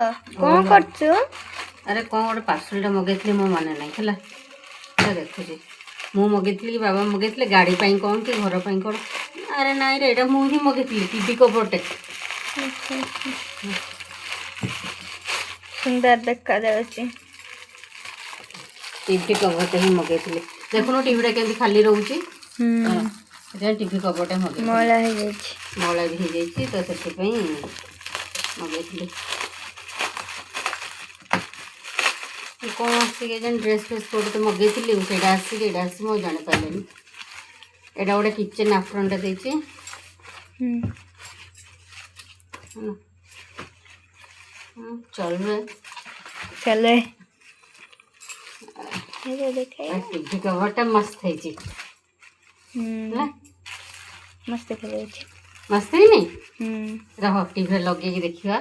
कौन करछु? अरे कौन गोटे पार्सलटा मगेइली मो माने ना है देखुची मु मगेइली बाबा मगेइले गाड़ी पाई कौन कि घर पाई कौन अरे नाई रे एटा मु ही मगेइली टीवी कवरटे सुंदर देखा जाउची टीवी कवरटे ही मगेइली देखुनो टीवीटा केमती खाली रहउची टीवी कवरटे मगेइली मला भी जाइए तो से मगेइली कौन आसिक ड्रेस फ्रेस कोटे मगेइली से आसिक मो जानी पारे यहाँ गोटे किचेन आफ्रनटा देती चल चले टीवी कवरटा मस्त है मस्त मस्त है नहीं रह टीवी लगे देखिए